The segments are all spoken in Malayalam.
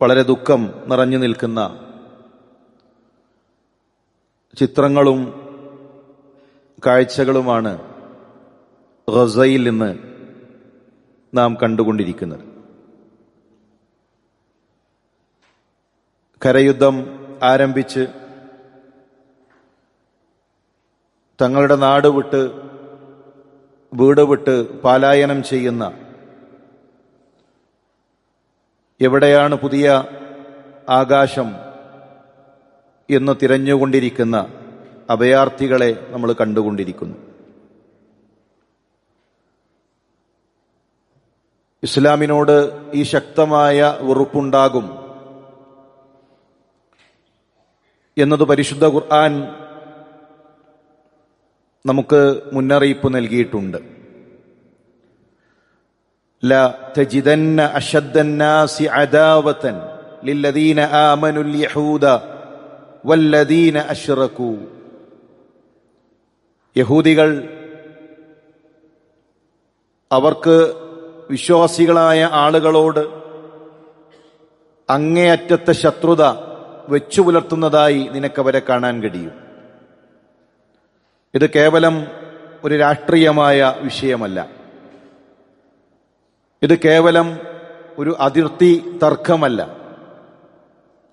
വളരെ ദുഃഖം നിറഞ്ഞു നിൽക്കുന്ന ചിത്രങ്ങളും കാഴ്ചകളുമാണ് ഗസയിൽ നിന്ന് നാം കണ്ടുകൊണ്ടിരിക്കുന്നത്. കരയുദ്ധം ആരംഭിച്ച് തങ്ങളുടെ നാട് വിട്ട് വീട് വിട്ട് പലായനം ചെയ്യുന്ന, എവിടെയാണ് പുതിയ ആകാശം എന്ന് തിരഞ്ഞുകൊണ്ടിരിക്കുന്ന അഭയാർത്ഥികളെ നമ്മൾ കണ്ടുകൊണ്ടിരിക്കുന്നു. ഇസ്ലാമിനോട് ഈ ശക്തമായ വെറുപ്പുണ്ടാകും എന്നത് പരിശുദ്ധ ഖുർആൻ നമുക്ക് മുന്നറിയിപ്പ് നൽകിയിട്ടുണ്ട്. لا تجدن أشد الناس عداوة للذين آمنوا اليهود والذين أشركوا. യഹൂദികൾ അവർക്ക് വിശ്വാസികളായ ആളുകളോട് അങ്ങേയറ്റത്തെ ശത്രുത വെച്ചു പുലർത്തുന്നതായി നിനക്കവരെ കാണാൻ കഴിയും. ഇത് കേവലം ഒരു രാഷ്ട്രീയമായ വിഷയമല്ല. ഇത് കേവലം ഒരു അതിർത്തി തർക്കമല്ല.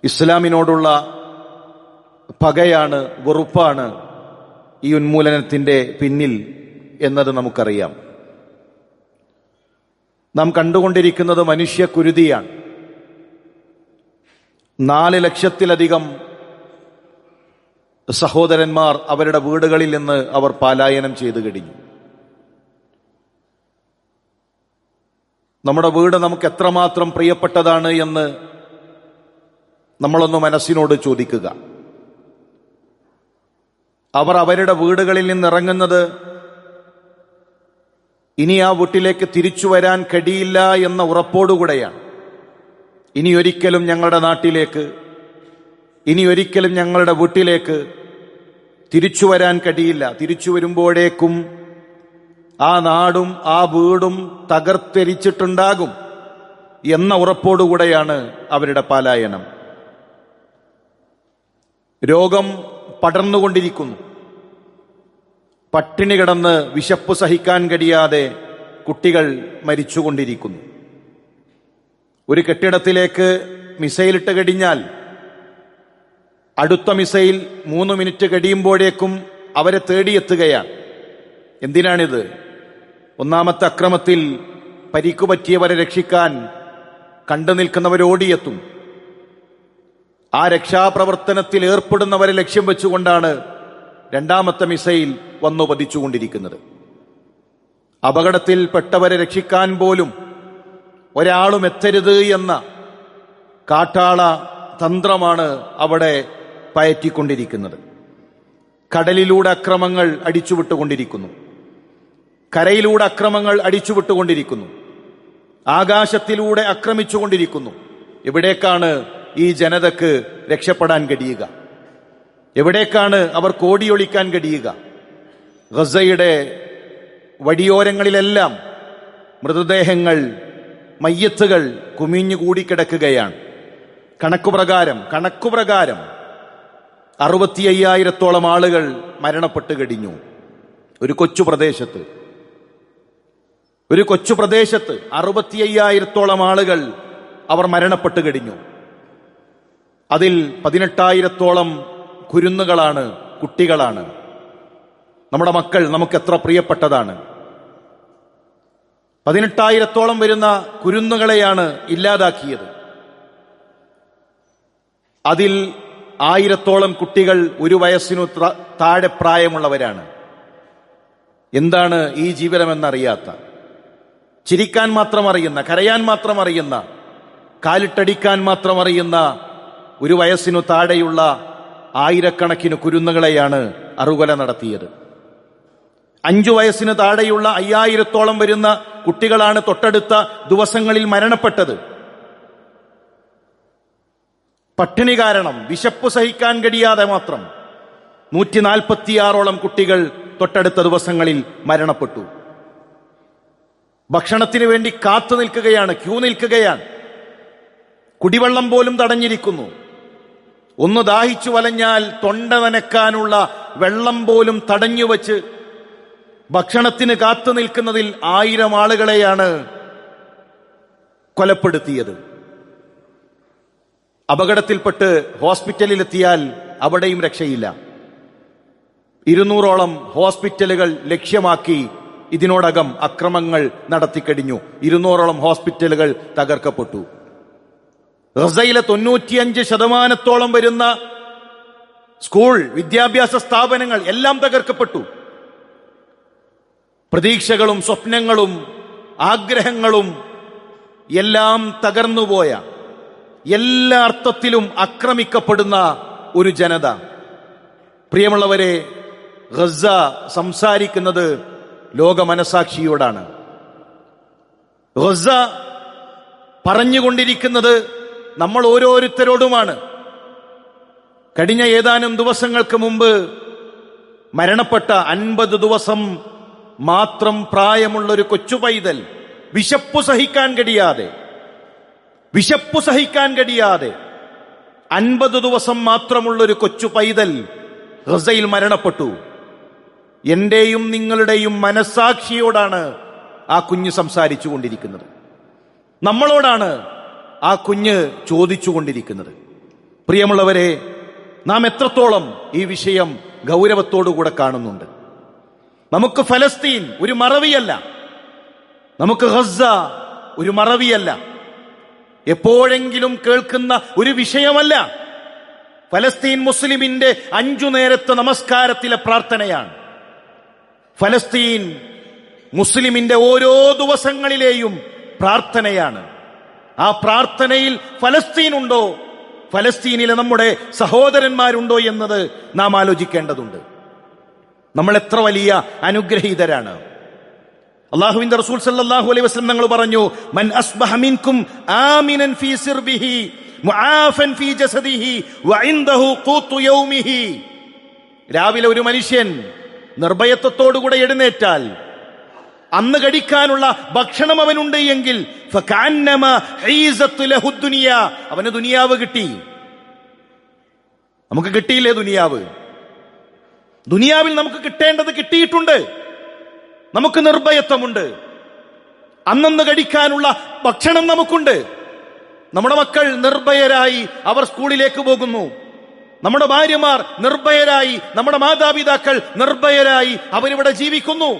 ഇസ്ലാമിനോടുള്ള പകയാണ്, വെറുപ്പാണ് ഈ ഉന്മൂലനത്തിന്റെ പിന്നിൽ എന്നത് നമുക്കറിയാം. നാം കണ്ടുകൊണ്ടിരിക്കുന്നത് മനുഷ്യക്കുരുതിയാണ്. 4 ലക്ഷത്തിലധികം സഹോദരന്മാർ അവരുടെ വീടുകളിൽ നിന്ന് അവർ പലായനം ചെയ്തു കഴിഞ്ഞു. നമ്മുടെ വീട് നമുക്ക് എത്രമാത്രം പ്രിയപ്പെട്ടതാണ് എന്ന് നമ്മളൊന്ന് മനസ്സിനോട് ചോദിക്കുക. അവർ അവരുടെ വീടുകളിൽ നിന്നിറങ്ങുന്നത് ഇനി ആ വീട്ടിലേക്ക് തിരിച്ചു വരാൻ കഴിയില്ല എന്ന ഉറപ്പോടുകൂടെയാണ്. ഇനിയൊരിക്കലും ഞങ്ങളുടെ നാട്ടിലേക്ക്, ഇനിയൊരിക്കലും ഞങ്ങളുടെ വീട്ടിലേക്ക് തിരിച്ചു വരാൻ കഴിയില്ല. തിരിച്ചു വരുമ്പോഴേക്കും ആ നാടും ആ വീടും തകർത്തെരിച്ചിട്ടുണ്ടാകും എന്ന ഉറപ്പോടുകൂടെയാണ് അവരുടെ പലായനം. രോഗം പടർന്നുകൊണ്ടിരിക്കുന്നു. പട്ടിണി കിടന്ന് വിശപ്പ് സഹിക്കാൻ കഴിയാതെ കുട്ടികൾ മരിച്ചുകൊണ്ടിരിക്കുന്നു. ഒരു കെട്ടിടത്തിലേക്ക് മിസൈലിട്ട് കഴിഞ്ഞാൽ അടുത്ത മിസൈൽ 3 മിനിറ്റ് കഴിയുമ്പോഴേക്കും അവരെ തേടിയെത്തുകയാണ്. എന്തിനാണിത്? ഒന്നാമത്തെ അക്രമത്തിൽ പരിക്കു പറ്റിയവരെ രക്ഷിക്കാൻ കണ്ടു നിൽക്കുന്നവരോടിയെത്തും. ആ രക്ഷാപ്രവർത്തനത്തിൽ ഏർപ്പെടുന്നവരെ ലക്ഷ്യം വെച്ചുകൊണ്ടാണ് രണ്ടാമത്തെ മിസൈൽ വന്നു പതിച്ചുകൊണ്ടിരിക്കുന്നത്. അപകടത്തിൽപ്പെട്ടവരെ രക്ഷിക്കാൻ പോലും ഒരാളും എത്തരുത് എന്ന കാട്ടാള തന്ത്രമാണ് അവിടെ പയറ്റിക്കൊണ്ടിരിക്കുന്നത്. കടലിലൂടെ അക്രമങ്ങൾ അടിച്ചുവിട്ടുകൊണ്ടിരിക്കുന്നു. കരയിലൂടെ അക്രമങ്ങൾ അടിച്ചുവിട്ടുകൊണ്ടിരിക്കുന്നു. ആകാശത്തിലൂടെ ആക്രമിച്ചുകൊണ്ടിരിക്കുന്നു. എവിടേക്കാണ് ഈ ജനതക്ക് രക്ഷപ്പെടാൻ കഴിയുക? എവിടേക്കാണ് അവർ കോടിയൊളിക്കാൻ കഴിയുക? ഗസയുടെ വഴിയോരങ്ങളിലെല്ലാം മൃതദേഹങ്ങൾ, മയ്യത്തുകൾ കുമിഞ്ഞുകൂടിക്കിടക്കുകയാണ്. കണക്കുപ്രകാരം 65,000-ഓളം ആളുകൾ മരണപ്പെട്ട് കഴിഞ്ഞു. ഒരു കൊച്ചു പ്രദേശത്ത് 65,000-ഓളം ആളുകൾ അവർ മരണപ്പെട്ട് കഴിഞ്ഞു. അതിൽ 18,000-ഓളം കുരുന്നുകളാണ്, കുട്ടികളാണ്. നമ്മുടെ മക്കൾ നമുക്ക് എത്ര പ്രിയപ്പെട്ടതാണ്. 18,000-ഓളം വരുന്ന കുരുന്നുകളെയാണ് ഇല്ലാതാക്കിയത്. അതിൽ 1000-ഓളം കുട്ടികൾ 1 വയസ്സിനു താഴെ പ്രായമുള്ളവരാണ്. എന്താണ് ഈ ജീവിതമെന്നറിയാത്ത, ചിരിക്കാൻ മാത്രം അറിയുന്ന, കരയാൻ മാത്രം അറിയുന്ന, കാലിട്ടടിക്കാൻ മാത്രം അറിയുന്ന 1 വയസ്സിനു താഴെയുള്ള ആയിരക്കണക്കിന് കുരുന്നുകളെയാണ് അറുകൊല നടത്തിയത്. 5 വയസ്സിന് താഴെയുള്ള 5000-ഓളം വരുന്ന കുട്ടികളാണ് തൊട്ടടുത്ത ദിവസങ്ങളിൽ മരണപ്പെട്ടത്. പട്ടിണി കാരണം, വിശപ്പ് സഹിക്കാൻ കഴിയാതെ മാത്രം 146-ഓളം കുട്ടികൾ തൊട്ടടുത്ത ദിവസങ്ങളിൽ മരണപ്പെട്ടു. ഭക്ഷണത്തിന് വേണ്ടി കാത്തു നിൽക്കുകയാണ്, ക്യൂ നിൽക്കുകയാണ്. കുടിവെള്ളം പോലും തടഞ്ഞിരിക്കുന്നു. ഒന്ന് ദാഹിച്ചു വലഞ്ഞാൽ തൊണ്ട നനക്കാനുള്ള വെള്ളം പോലും തടഞ്ഞുവച്ച് ഭക്ഷണത്തിന് കാത്തു നിൽക്കുന്നതിൽ 1000 ആളുകളെയാണ് കൊലപ്പെടുത്തിയത്. അപകടത്തിൽപ്പെട്ട് ഹോസ്പിറ്റലിലെത്തിയാൽ അവിടെയും രക്ഷയില്ല. 200ഓളം ഹോസ്പിറ്റലുകൾ ലക്ഷ്യമാക്കി ഇതിനോടകം അക്രമങ്ങൾ നടത്തിക്കഴിഞ്ഞു. 200ഓളം ഹോസ്പിറ്റലുകൾ തകർക്കപ്പെട്ടു. ഗസയിലെ 95% വരുന്ന സ്കൂൾ വിദ്യാഭ്യാസ സ്ഥാപനങ്ങൾ എല്ലാം തകർക്കപ്പെട്ടു. പ്രതീക്ഷകളും സ്വപ്നങ്ങളും ആഗ്രഹങ്ങളും എല്ലാം തകർന്നുപോയ, എല്ലാ അർത്ഥത്തിലും ആക്രമിക്കപ്പെടുന്ന ഒരു ജനത. പ്രിയമുള്ളവരെ, ഗസ സംസാരിക്കുന്നത് ലോക മനസാക്ഷിയോടാണ്. ഗസ പറഞ്ഞുകൊണ്ടിരിക്കുന്നത് നമ്മൾ ഓരോരുത്തരോടുമാണ്. കഴിഞ്ഞ ഏതാനും ദിവസങ്ങൾക്ക് മുമ്പ് മരണപ്പെട്ട 50 ദിവസം മാത്രം പ്രായമുള്ളൊരു കൊച്ചു പൈതൽ വിശപ്പു സഹിക്കാൻ കഴിയാതെ 50 ദിവസം മാത്രമുള്ളൊരു കൊച്ചു പൈതൽ ഗസയിൽ മരണപ്പെട്ടു. എന്റെയും നിങ്ങളുടെയും മനസാക്ഷിയോടാണ് ആ കുഞ്ഞ് സംസാരിച്ചു കൊണ്ടിരിക്കുന്നത്. നമ്മളോടാണ് ആ കുഞ്ഞ് ചോദിച്ചുകൊണ്ടിരിക്കുന്നത്. പ്രിയമുള്ളവരെ, നാം എത്രത്തോളം ഈ വിഷയം ഗൗരവത്തോടുകൂടെ കാണുന്നുണ്ട്? നമുക്ക് ഫലസ്തീൻ ഒരു മറവിയല്ല, നമുക്ക് ഗസ ഒരു മറവിയല്ല, എപ്പോഴെങ്കിലും കേൾക്കുന്ന ഒരു വിഷയമല്ല. ഫലസ്തീൻ മുസ്ലിമിന്റെ 5 നേരത്തെ നമസ്കാരത്തിലെ പ്രാർത്ഥനയാണ്. ഫലസ്തീൻ മുസ്ലിമിന്റെ ഓരോ ദിവസങ്ങളിലെയും പ്രാർത്ഥനയാണ്. ആ പ്രാർത്ഥനയിൽ ഫലസ്തീൻ ഉണ്ടോ, ഫലസ്തീനിലെ നമ്മുടെ സഹോദരന്മാരുണ്ടോ എന്നത് നാം ആലോചിക്കേണ്ടതുണ്ട്. നമ്മൾ എത്ര വലിയ അനുഗ്രഹീതരാണ്. അല്ലാഹുവിന്റെ റസൂൽ സല്ലല്ലാഹു അലൈഹി വസല്ലം തങ്ങൾ പറഞ്ഞു, മൻ അസ്ബഹ മിൻകും ആമിനൻ ഫീ സിർബിഹി മുആഫൻ ഫീ ജസദിഹി വഇൻദഹു ഖൂതു യൗമിഹി. രാവിലെ ഒരു മനുഷ്യൻ നിർഭയത്വത്തോടുകൂടെ എഴുന്നേറ്റാൽ അന്ന് കഴിക്കാനുള്ള ഭക്ഷണം അവനുണ്ട് എങ്കിൽ അവന് ദുനിയാവ് കിട്ടി. നമുക്ക് കിട്ടിയില്ലേ ദുനിയാവ്? ദുനിയാവിൽ നമുക്ക് കിട്ടേണ്ടത് കിട്ടിയിട്ടുണ്ട്. നമുക്ക് നിർഭയത്വമുണ്ട്, അന്നന്ന് കഴിക്കാനുള്ള ഭക്ഷണം നമുക്കുണ്ട്. നമ്മുടെ മക്കൾ നിർഭയരായി അവർ സ്കൂളിലേക്ക് പോകുന്നു. നമ്മുടെ ഭാര്യമാർ നിർഭയരായി, നമ്മുടെ മാതാപിതാക്കൾ നിർഭയരായി അവരിവിടെ ജീവിക്കുന്നു.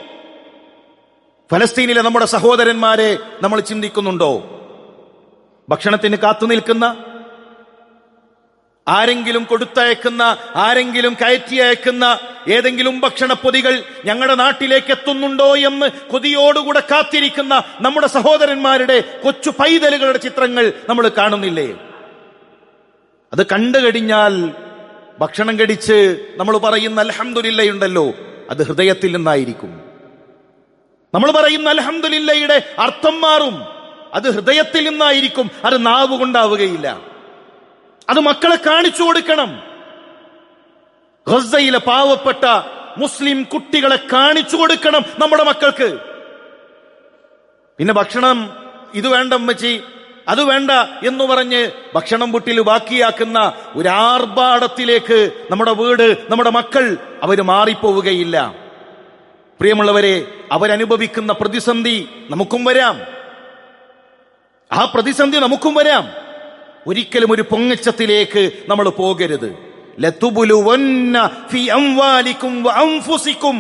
ഫലസ്തീനിലെ നമ്മുടെ സഹോദരന്മാരെ നമ്മൾ ചിന്തിക്കുന്നുണ്ടോ? ഭക്ഷണത്തിന് കാത്തു നിൽക്കുന്ന, ആരെങ്കിലും കൊടുത്തയക്കുന്ന, ആരെങ്കിലും കയറ്റി അയക്കുന്ന ഏതെങ്കിലും ഭക്ഷണപ്പൊതികൾ ഞങ്ങളുടെ നാട്ടിലേക്ക് എത്തുന്നുണ്ടോ എന്ന് കൊതിയോടുകൂടെ കാത്തിരിക്കുന്ന നമ്മുടെ സഹോദരന്മാരുടെ കൊച്ചു പൈതലുകളുടെ ചിത്രങ്ങൾ നമ്മൾ കാണുന്നില്ലേ? അത് കണ്ടു കഴിഞ്ഞാൽ ഭക്ഷണം കഴിച്ച് നമ്മൾ പറയുന്ന അൽഹംദുലില്ലയുണ്ടല്ലോ, അത് ഹൃദയത്തിൽ നിന്നായിരിക്കും. നമ്മൾ പറയുന്ന അൽഹംദുലില്ലയുടെ അർത്ഥം മാറും. അത് ഹൃദയത്തിൽ നിന്നായിരിക്കും, അത് നാവ് കൊണ്ടാവുകയില്ല. അത് മക്കളെ കാണിച്ചു കൊടുക്കണം. ഗസയിലെ പാവപ്പെട്ട മുസ്ലിം കുട്ടികളെ കാണിച്ചു കൊടുക്കണം നമ്മുടെ മക്കൾക്ക്. പിന്നെ ഭക്ഷണം ഇത് വേണ്ട അമ്മച്ചി, അത് വേണ്ട എന്ന് പറഞ്ഞ് ഭക്ഷണം വീട്ടിൽ ബാക്കിയാക്കുന്ന ഒരു ആർഭാടത്തിലേക്ക് നമ്മുടെ വീട്, നമ്മുടെ മക്കൾ അവര് മാറിപ്പോവുകയില്ല. പ്രിയമുള്ളവരെ, അവരനുഭവിക്കുന്ന പ്രതിസന്ധി നമുക്കും വരാം. ആ പ്രതിസന്ധി നമുക്കും വരാം. ഒരിക്കലും ഒരു പൊങ്ങച്ചത്തിലേക്ക് നമ്മൾ പോകരുത്. ലതുബ്ലുവന്ന ഫീ അംവാലികും വഅൻഫുസികും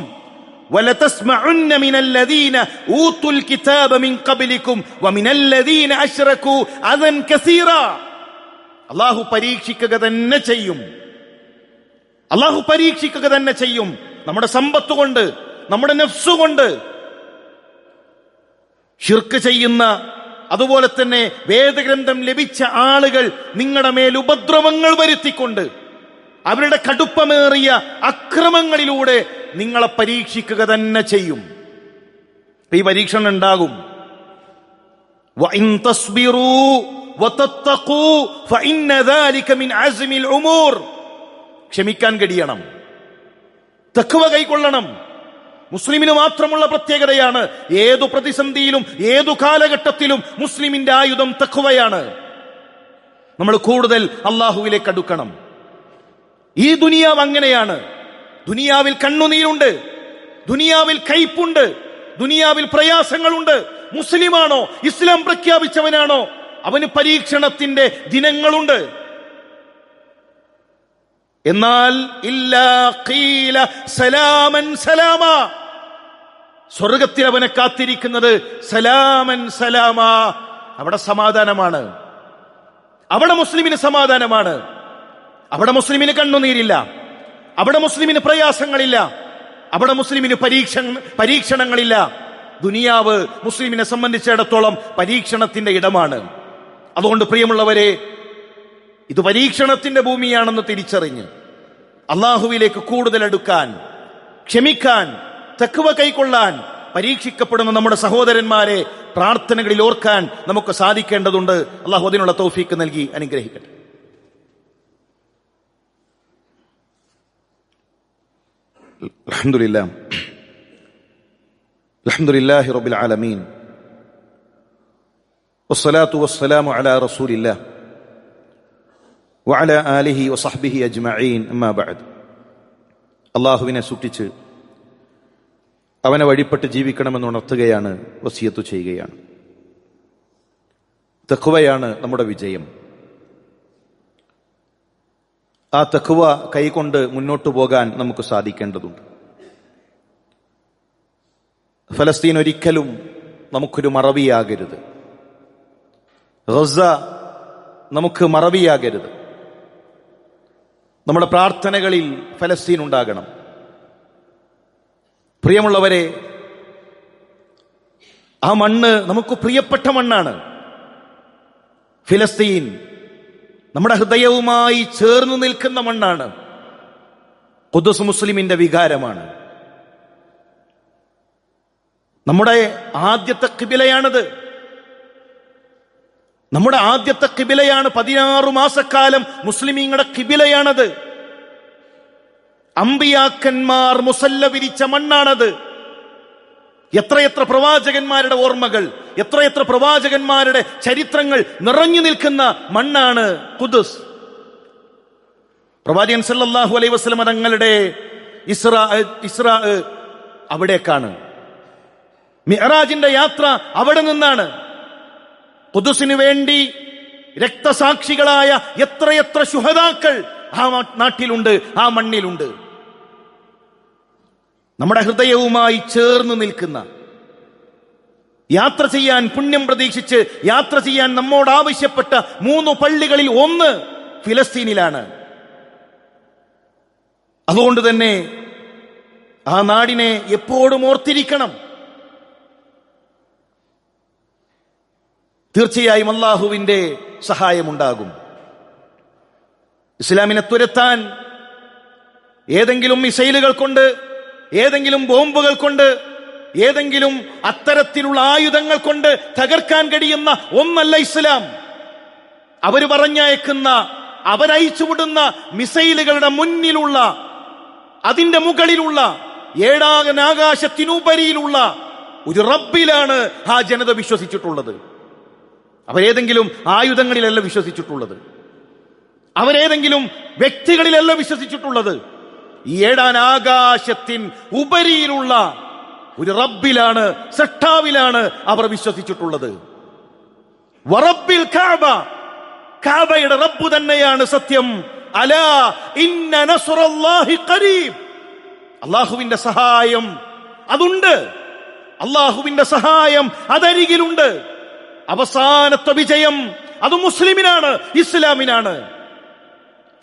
വലതസ്മഉന്ന മിനല്ലദീന ഊതുൽ കിതാബ മിൻ ഖബ്ലികും വമിനല്ലദീന അശ്റകൂ അദൻ കസീറ. അല്ലാഹു പരീക്ഷിക്കുക തന്നെ ചെയ്യും. അല്ലാഹു പരീക്ഷിക്കുക തന്നെ ചെയ്യും. നമ്മുടെ സമ്പത്ത് കൊണ്ട്, നമ്മുടെ നഫ്സ് കൊണ്ട്. ശിർക്ക് ചെയ്യുന്ന, അതുപോലെ തന്നെ വേദഗ്രന്ഥം ലഭിച്ച ആളുകൾ നിങ്ങളുടെ മേൽ ഉപദ്രവങ്ങൾ വരുത്തിക്കൊണ്ട് അവരുടെ കടുപ്പമേറിയ അക്രമങ്ങളിലൂടെ നിങ്ങളെ പരീക്ഷിക്കുക തന്നെ ചെയ്യും. ഈ പരീക്ഷണം ഉണ്ടാകും. വഇൻ തസ്ബിറൂ വതത്തഖൂ ഫഇന്ന ദാലിക മിൻ അസ്മിൽ ഉമൂർ. ക്ഷമിക്കാൻ കഴിയണം, തഖ്വ കൈക്കൊള്ളണം. മുസ്ലിമിന് മാത്രമുള്ള പ്രത്യേകതയാണ്. ഏതു പ്രതിസന്ധിയിലും ഏതു കാലഘട്ടത്തിലും മുസ്ലിമിന്റെ ആയുധം തഖ്വയാണ്. നമ്മൾ കൂടുതൽ അള്ളാഹുവിലേക്ക് അടുക്കണം. ഈ ദുനിയാവ് അങ്ങനെയാണ്. ദുനിയാവിൽ കണ്ണുനീരുണ്ട്, ദുനിയാവിൽ കയ്പുണ്ട്, ദുനിയാവിൽ പ്രയാസങ്ങളുണ്ട്. മുസ്ലിമാണോ, ഇസ്ലാം പ്രഖ്യാപിച്ചവനാണോ, അവന് പരീക്ഷണത്തിന്റെ ദിനങ്ങളുണ്ട്. എന്നാൽ ഇല്ലാ ഖീല സലാമൻ സലാമ, സ്വർഗത്തിൽ അവനെ കാത്തിരിക്കുന്നത് സലാമൻ സലാമ, അവിടെ സമാധാനമാണ്, അവിടെ മുസ്ലിമിന് സമാധാനമാണ്, അവിടെ മുസ്ലിമിന് കണ്ണുനീരില്ല, അവിടെ മുസ്ലിമിന് പ്രയാസങ്ങളില്ല, അവിടെ മുസ്ലിമിന് പരീക്ഷണങ്ങളില്ല. ദുനിയാവ് മുസ്ലിമിനെ സംബന്ധിച്ചിടത്തോളം പരീക്ഷണത്തിന്റെ ഇടമാണ്. അതുകൊണ്ട് പ്രിയമുള്ളവരെ, ഇത് പരീക്ഷണത്തിന്റെ ഭൂമിയാണെന്ന് തിരിച്ചറിഞ്ഞ് അള്ളാഹുവിലേക്ക് കൂടുതൽ അടുക്കാൻ, ക്ഷമിക്കാൻ, തഖ്വ കൈക്കൊള്ളാൻ പരീക്ഷിക്കപ്പെടുന്ന നമ്മുടെ സഹോദരന്മാരെ പ്രാർത്ഥനകളിൽ ഓർക്കാൻ നമുക്ക് സാധിക്കേണ്ടതുണ്ട്. അള്ളാഹു അതിനുള്ള തൗഫീക്ക് നൽകി അനുഗ്രഹിക്കട്ടെ. അൽഹംദുലില്ലാഹി റബ്ബിൽ ആലമീൻ വസ്സലാത്തു വസ്സലാമു അലാ റസൂലില്ലാഹ് വഅലാ ആലിഹി വസഹ്ബിഹി അജ്മഈൻ. അമ്മാ ബഅദ്. അള്ളാഹുവിനെ സൂക്ഷിച്ച് അവനെ വഴിപ്പെട്ട് ജീവിക്കണമെന്ന് ഉണർത്തുകയാണ്, വസിയത്ത് ചെയ്യുകയാണ്. തഖ്വയാണ് നമ്മുടെ വിജയം. ആ തഖ്വ കൈകൊണ്ട് മുന്നോട്ടു പോകാൻ നമുക്ക് സാധിക്കേണ്ടതുണ്ട്. ഫലസ്തീൻ ഒരിക്കലും നമുക്കൊരു മറവിയാകരുത്. ഗസ നമുക്ക് മറവിയാകരുത്. നമ്മുടെ പ്രാർത്ഥനകളിൽ ഫലസ്തീൻ ഉണ്ടാകണം. പ്രിയമുള്ളവരെ, ആ മണ്ണ് നമുക്ക് പ്രിയപ്പെട്ട മണ്ണാണ്. ഫിലസ്തീൻ നമ്മുടെ ഹൃദയവുമായി ചേർന്ന് നിൽക്കുന്ന മണ്ണാണ്. ഖുദ്സ് മുസ്ലിമിന്റെ വികാരമാണ്. നമ്മുടെ ആദ്യത്തെ ഖിബിലയാണത്. നമ്മുടെ ആദ്യത്തെ ഖിബിലയാണ്. 16 മാസക്കാലം മുസ്ലിമീങ്ങളുടെ ഖിബിലയാണത്. അമ്പിയാക്കന്മാർ മുസല്ല വിരിച്ച മണ്ണാണത്. എത്രയെത്ര പ്രവാചകന്മാരുടെ ഓർമ്മകൾ, എത്രയെത്ര പ്രവാചകന്മാരുടെ ചരിത്രങ്ങൾ നിറഞ്ഞു നിൽക്കുന്ന മണ്ണാണ് ഖുദ്സ്. പ്രവാചകൻ സല്ലല്ലാഹു അലൈഹി വസല്ലം തങ്ങളുടെ ഇസ്രാ അവിടേക്കാണ്. മിഅ്റാജിന്റെ യാത്ര അവിടെ നിന്നാണ്. ഖുദ്സിനു വേണ്ടി രക്തസാക്ഷികളായ എത്രയെത്ര ശുഹദാക്കൾ ആ നാട്ടിലുണ്ട്, ആ മണ്ണിലുണ്ട്. നമ്മുടെ ഹൃദയവുമായി ചേർന്ന് നിൽക്കുന്ന, യാത്ര ചെയ്യാൻ പുണ്യം പ്രതീക്ഷിച്ച് യാത്ര ചെയ്യാൻ നമ്മോട് ആവശ്യപ്പെട്ട 3 പള്ളികളിൽ ഒന്ന് ഫിലസ്തീനിലാണ്. അതുകൊണ്ട് തന്നെ ആ നാടിനെ എപ്പോഴും ഓർത്തിരിക്കണം. തീർച്ചയായും അള്ളാഹുവിന്റെ സഹായമുണ്ടാകും. ഇസ്ലാമിനെ തുരത്താൻ ഏതെങ്കിലും മിസൈലുകൾ കൊണ്ട്, ഏതെങ്കിലും ബോംബുകൾ കൊണ്ട്, ഏതെങ്കിലും അത്തരത്തിലുള്ള ആയുധങ്ങൾ കൊണ്ട് തകർക്കാൻ കഴിയുന്ന ഒന്നല്ല ഇസ്ലാം. അവർ പറഞ്ഞയക്കുന്ന, അവരയച്ചുവിടുന്ന മിസൈലുകളുടെ മുന്നിലുള്ള, അതിന്റെ മുകളിലുള്ള, ഏഴാകാശത്തിനുപരിയിലുള്ള ഒരു റബ്ബിലാണ് ആ ജനത വിശ്വസിച്ചിട്ടുള്ളത്. അവരേതെങ്കിലും ആയുധങ്ങളിലല്ല വിശ്വസിച്ചിട്ടുള്ളത്. അവരേതെങ്കിലും വ്യക്തികളിലല്ല വിശ്വസിച്ചിട്ടുള്ളത്. ഈ ഏഴാനാകാശത്തിൻ ഉപരിയിലുള്ള ഒരു റബ്ബിലാണ്, സൃഷ്ടാവിലാണ് അവർ വിശ്വസിച്ചിട്ടുള്ളത്. വറബ്ബിൽ കഅബ, കഅബയുടെ റബ്ബ് തന്നെയാണ് സത്യം. അലാ ഇന്ന നസ്റല്ലാഹി ഖരീബ്, അല്ലാഹുവിന്റെ സഹായം അതുണ്ട്. അല്ലാഹുവിന്റെ സഹായം അതരികിലുണ്ട്. അവസാനത്തെ വിജയം അത് മുസ്ലിമിനാണ്, ഇസ്ലാമിനാണ്.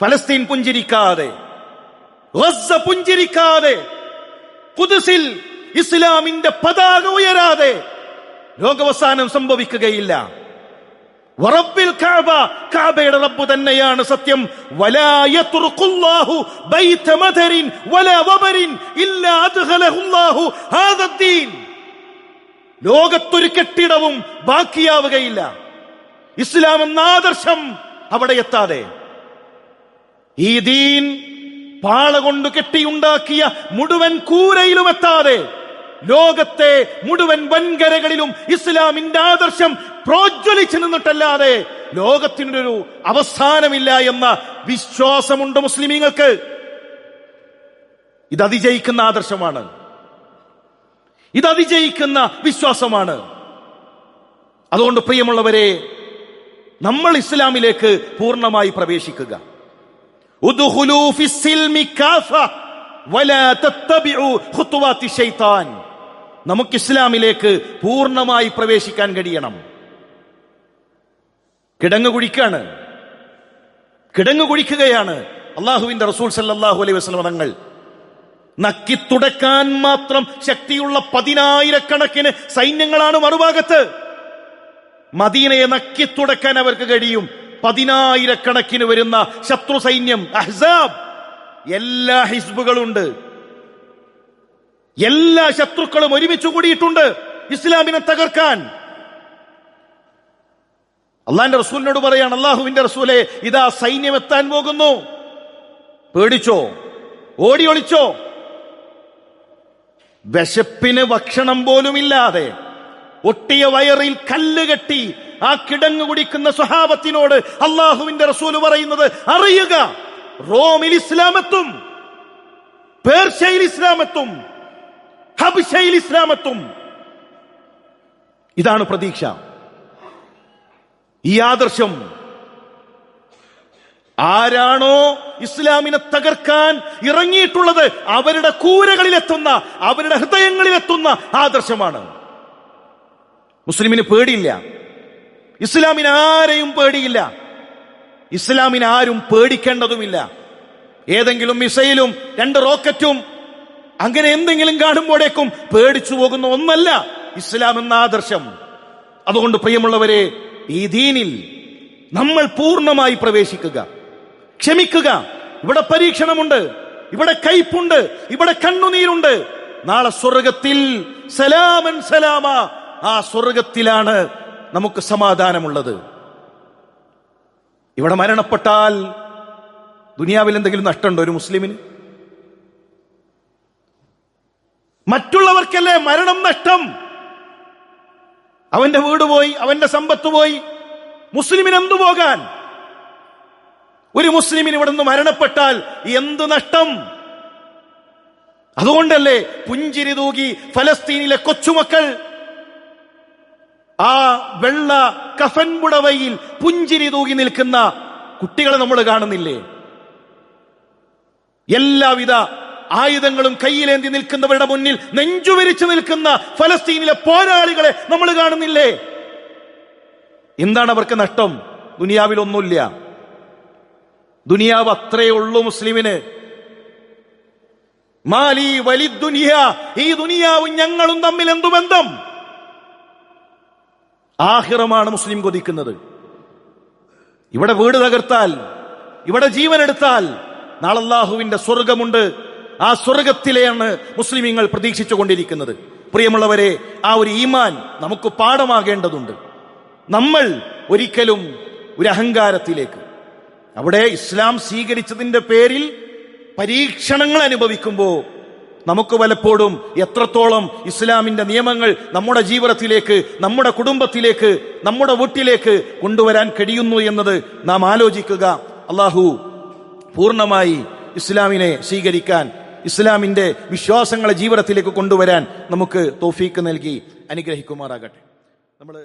ഫലസ്തീൻ പുഞ്ചിരിക്കാതെ, ഗസ പുഞ്ചിരിക്കാതെ, ഖുദ്സിൽ ഇസ്ലാമിന്റെ പതാക ഉയരാതെ ലോകാവസാനം സംഭവിക്കുകയില്ല. വറബ്ബിൽ കഅബ, കഅബയുടെ റബ്ബ് തന്നെയാണ് സത്യം. വലാ യത്റുഖുല്ലാഹു ബൈത മദരിൻ വലാ വബരിൻ ഇല്ലാ അദ്ഖലഹുല്ലാഹു ഹാദദ്ദീൻ. ലോകത്തൊരു കെട്ടിടവും ബാക്കിയാവുകയില്ല ഇസ്ലാം എന്ന ആദർശം അവിടെ എത്താതെ. ഈ ദീൻ പാള കൊണ്ട് കെട്ടിയുണ്ടാക്കിയ മുഴുവൻ കൂരയിലും എത്താതെ ലോകത്തെ മുഴുവൻ വൻകരകളിലും ഇസ്ലാമിന്റെ ആദർശം പ്രോജ്വലിച്ചു നിന്നിട്ടല്ലാതെ ലോകത്തിനൊരു അവസാനമില്ല എന്ന വിശ്വാസമുണ്ട് മുസ്ലിമീങ്ങൾക്ക്. ഇത് അതിജയിക്കുന്ന ആദർശമാണ്, ഇത് അതിജയിക്കുന്ന വിശ്വാസമാണ്. അതുകൊണ്ട് പ്രിയമുള്ളവരെ, നമ്മൾ ഇസ്ലാമിലേക്ക് പൂർണ്ണമായി പ്രവേശിക്കുക. ഉദ്ഖുലൂ ഫിസ്സിൽമി കാഫ വലാ തത്തബിഉ ഖുതുവാതി ശൈത്താൻ. നമുക്ക് ഇസ്ലാമിലേക്ക് പൂർണ്ണമായി പ്രവേശിക്കാൻ കഴിയണം. കിടങ്ങ് കുഴിക്കുകയാണ് അള്ളാഹുവിന്റെ റസൂൽ സല്ലല്ലാഹു അലൈഹി വസല്ലം തങ്ങൾ. നക്കിത്തുടക്കാൻ മാത്രം ശക്തിയുള്ള 10,000-കണക്കിന് സൈന്യങ്ങളാണ് മറുഭാഗത്ത്. മദീനയെ നക്കിത്തുടക്കാൻ അവർക്ക് കഴിയും. 10,000-കണക്കിന് വരുന്ന ശത്രു സൈന്യം, അഹ്സാബ്. എല്ലാ ഹിസ്ബുകളുണ്ട്, എല്ലാ ശത്രുക്കളും ഒരുമിച്ച് കൂടിയിട്ടുണ്ട് ഇസ്ലാമിനെ തകർക്കാൻ. അള്ളാഹിന്റെ റസൂലിനോട് പറയാണ്, അള്ളാഹുവിന്റെ റസൂലെ, ഇതാ സൈന്യം എത്താൻ പോകുന്നു. പേടിച്ചോ? ഓടി ഒളിച്ചോ? വിശപ്പിന് ഭക്ഷണം പോലുമില്ലാതെ ഒട്ടിയ വയറിൽ കല്ല് കെട്ടി ആ കിടങ്ങ് കുടിക്കുന്ന സ്വഹാബത്തിനോട് അള്ളാഹുവിന്റെ റസൂല് പറയുന്നത്, അറിയുക, റോമിൽ ഇസ്ലാമെത്തും, പേർഷ്യയിൽ ഇസ്ലാമെത്തും, ഹബശയിൽ ഇസ്ലാമെത്തും. ഇതാണ് പ്രതീക്ഷ. ഈ ആദർശം ആരാണോ ഇസ്ലാമിനെ തകർക്കാൻ ഇറങ്ങിയിട്ടുള്ളത് അവരുടെ കൂരകളിലെത്തുന്ന, അവരുടെ ഹൃദയങ്ങളിലെത്തുന്ന ആദർശമാണ്. മുസ്ലിമിന് പേടിയില്ല, ഇസ്ലാമിന് ആരെയും പേടിയില്ല, ഇസ്ലാമിന് ആരും പേടിക്കേണ്ടതുമില്ല. ഏതെങ്കിലും മിസൈലും 2 റോക്കറ്റും അങ്ങനെ എന്തെങ്കിലും കാണുമ്പോഴേക്കും പേടിച്ചു പോകുന്ന ഒന്നല്ല ഇസ്ലാം എന്ന ആദർശം. അതുകൊണ്ട് പ്രിയമുള്ളവരെ, ഈ ദീനിൽ നമ്മൾ പൂർണ്ണമായി പ്രവേശിക്കുക, ക്ഷമിക്കുക. ഇവിടെ പരീക്ഷണമുണ്ട്, ഇവിടെ കയ്പുണ്ട്, ഇവിടെ കണ്ണുനീരുണ്ട്. നാളെ സ്വർഗത്തിൽ സലാമൻ സലാമ, ആ സ്വർഗത്തിലാണ് നമുക്ക് സമാധാനമുള്ളത്. ഇവിടെ മരണപ്പെട്ടാൽ ദുനിയാവിൽ എന്തെങ്കിലും നഷ്ടമുണ്ടോ ഒരു മുസ്ലിമിന്? മറ്റുള്ളവർക്കല്ലേ മരണം നഷ്ടം. അവന്റെ വീട് പോയി, അവന്റെ സമ്പത്ത് പോയി, മുസ്ലിമിന് എന്തു പോകാൻ? ഒരു മുസ്ലിമിന് ഇവിടെ നിന്ന് മരണപ്പെട്ടാൽ എന്ത് നഷ്ടം? അതുകൊണ്ടല്ലേ പുഞ്ചിരി തൂകി ഫലസ്തീനിലെ കൊച്ചുമക്കൾ ആ വെള്ള കഫൻ പുടവയിൽ പുഞ്ചിരി തൂകി നിൽക്കുന്ന കുട്ടികളെ നമ്മൾ കാണുന്നില്ലേ? എല്ലാവിധ ആയുധങ്ങളും കയ്യിലേന്തി നിൽക്കുന്നവരുടെ മുന്നിൽ നെഞ്ചുവിരിച്ചു നിൽക്കുന്ന ഫലസ്തീനിലെ പോരാളികളെ നമ്മൾ കാണുന്നില്ലേ? എന്താണ് അവർക്ക് നഷ്ടം? ദുനിയാവിലൊന്നുമില്ല. ദുനിയാവ് അത്രയേ ഉള്ളൂ മുസ്ലിമിന്. മാലി വലി ദുനിയ, ഈ ദുനിയാവും ഞങ്ങളും തമ്മിൽ എന്തു ബന്ധം? ആഖിറമാണ് മുസ്ലിം കൊതിക്കുന്നത്. ഇവിടെ വീട് തകർത്താൽ, ഇവിടെ ജീവൻ എടുത്താൽ നാളെ അല്ലാഹുവിന്റെ സ്വർഗമുണ്ട്. ആ സ്വർഗത്തിലെയാണ് മുസ്ലിമീങ്ങൾ പ്രതീക്ഷിച്ചു കൊണ്ടിരിക്കുന്നത്. പ്രിയമുള്ളവരെ, ആ ഒരു ഈമാൻ നമുക്ക് പാഠമാകേണ്ടതുണ്ട്. നമ്മൾ ഒരിക്കലും ഒരു അഹങ്കാരത്തിലേക്ക്, അവിടെ ഇസ്ലാം സ്വീകരിച്ചതിന്റെ പേരിൽ പരീക്ഷണങ്ങൾ അനുഭവിക്കുമ്പോൾ നമുക്ക് പലപ്പോഴും എത്രത്തോളം ഇസ്ലാമിന്റെ നിയമങ്ങൾ നമ്മുടെ ജീവിതത്തിലേക്ക്, നമ്മുടെ കുടുംബത്തിലേക്ക്, നമ്മുടെ വീട്ടിലേക്ക് കൊണ്ടുവരാൻ കഴിയുന്നു എന്നത് നാം ആലോചിക്കുക. അല്ലാഹു പൂർണ്ണമായി ഇസ്ലാമിനെ സ്വീകരിക്കാൻ, ഇസ്ലാമിന്റെ വിശ്വാസങ്ങളെ ജീവിതത്തിലേക്ക് കൊണ്ടുവരാൻ നമുക്ക് തൗഫീക്ക് നൽകി അനുഗ്രഹിക്കുമാറാകട്ടെ. നമ്മൾ